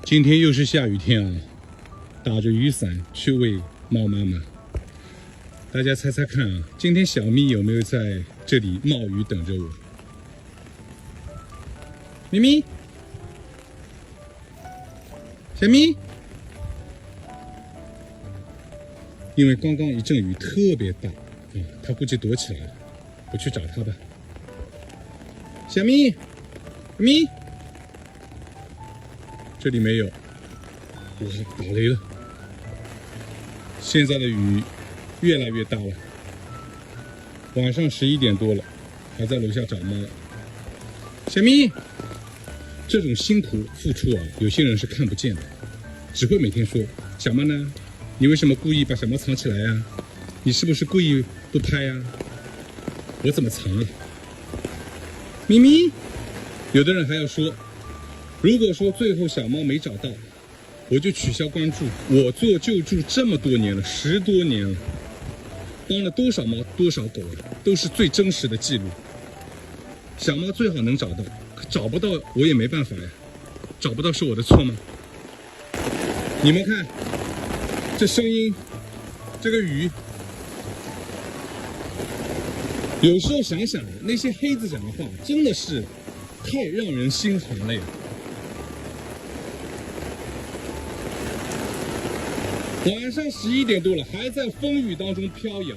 今天又是下雨天啊，打着雨伞去喂猫妈妈。大家猜猜看啊，今天小咪有没有在这里冒雨等着我？咪咪，小咪，因为刚刚一阵雨特别大，它估计躲起来了，我去找它吧。小咪，咪。这里没有，哇，打雷了！现在的雨越来越大了。晚上11点多了，还在楼下找猫。小咪，这种辛苦付出啊，有些人是看不见的，只会每天说：“小猫呢？你为什么故意把小猫藏起来啊？你是不是故意不拍啊？我怎么藏啊？”咪咪，有的人还要说。如果说最后小猫没找到，我就取消关注。我做救助这么多年了，10多年了，帮了多少猫多少狗了，都是最真实的记录。小猫最好能找到，可找不到我也没办法呀。找不到是我的错吗？你们看，这声音，这个雨，有时候想想，那些黑子讲的话真的是太让人心寒了呀。晚上11点多了，还在风雨当中飘摇。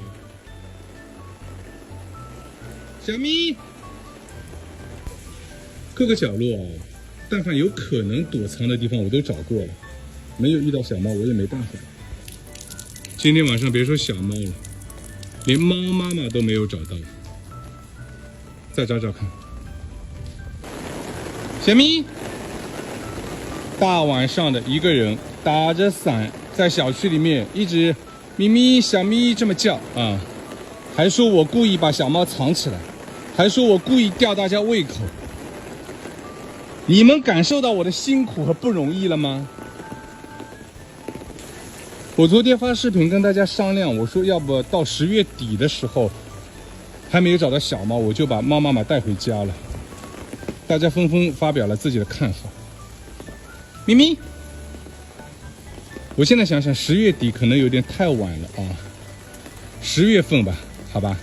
小咪，各个角落啊，但凡有可能躲藏的地方我都找过了，没有遇到小猫，我也没办法。今天晚上别说小猫了，连猫妈妈都没有找到。再找找看，小咪，大晚上的一个人打着伞。在小区里面一直咪咪小咪这么叫啊，还说我故意把小猫藏起来，还说我故意吊大家胃口。你们感受到我的辛苦和不容易了吗？我昨天发视频跟大家商量，我说要不到10月底的时候还没有找到小猫，我就把猫妈妈带回家了。大家纷纷发表了自己的看法。咪咪，我现在想想，10月底可能有点太晚了啊，10月份吧，好吧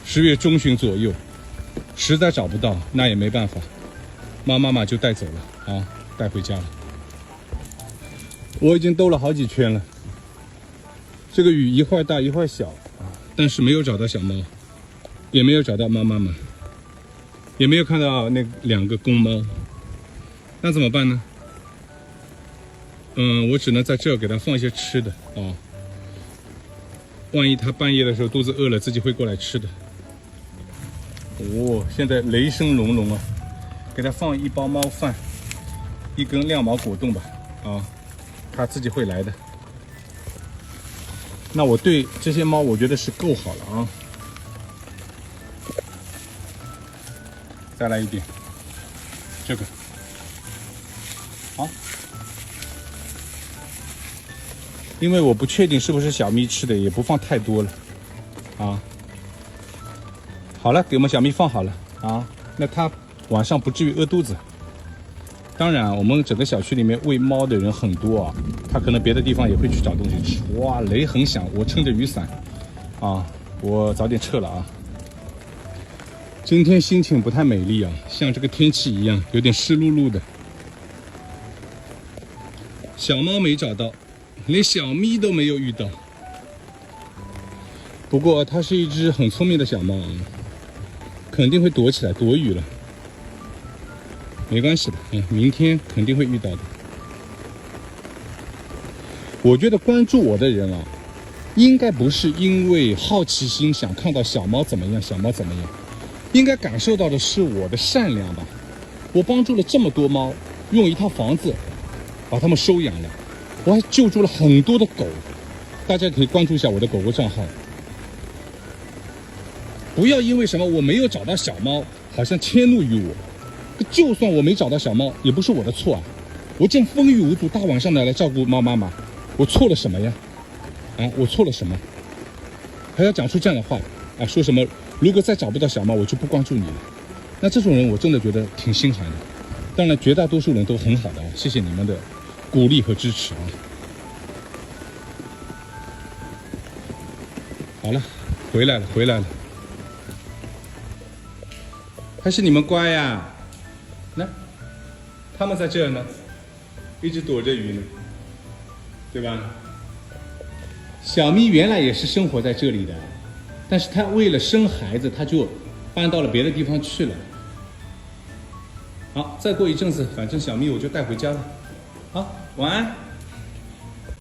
，10月中旬左右，实在找不到，那也没办法，猫妈妈就带走了啊，带回家了。我已经兜了好几圈了，这个雨一会儿大一会儿小啊，但是没有找到小猫，也没有找到猫妈妈，也没有看到那2个公猫，那怎么办呢？我只能在这儿给它放一些吃的啊，万一它半夜的时候肚子饿了，自己会过来吃的。现在雷声隆隆啊，给它放1包猫饭，1根亮毛果冻吧，啊，它自己会来的。那我对这些猫，我觉得是够好了啊。再来一点，这个，好。因为我不确定是不是小咪吃的，也不放太多了，啊，好了，给我们小咪放好了啊，那它晚上不至于饿肚子。当然，我们整个小区里面喂猫的人很多啊，它可能别的地方也会去找东西吃。哇，雷很响，我撑着雨伞，啊，我早点撤了啊。今天心情不太美丽啊，像这个天气一样，有点湿漉漉的。小猫没找到。连小咪都没有遇到，不过它是一只很聪明的小猫啊，肯定会躲起来躲雨了，没关系的，明天肯定会遇到的。我觉得关注我的人啊，应该不是因为好奇心想看到小猫怎么样，小猫怎么样，应该感受到的是我的善良吧。我帮助了这么多猫，用一套房子把它们收养了。我还救助了很多的狗，大家可以关注一下我的狗狗账号。不要因为什么我没有找到小猫，好像迁怒于我。就算我没找到小猫，也不是我的错啊。我正风雨无阻，大晚上的来照顾猫妈妈，我错了什么呀？啊，我错了什么？还要讲出这样的话啊？说什么如果再找不到小猫，我就不关注你了。那这种人我真的觉得挺心寒的。当然，绝大多数人都很好的啊，谢谢你们的鼓励和支持啊。好了，回来了，还是你们乖呀？那他们在这儿呢，一直躲着鱼呢，对吧？小咪原来也是生活在这里的，但是他为了生孩子，他就搬到了别的地方去了。好，再过一阵子，反正小咪我就带回家了。好，晚安。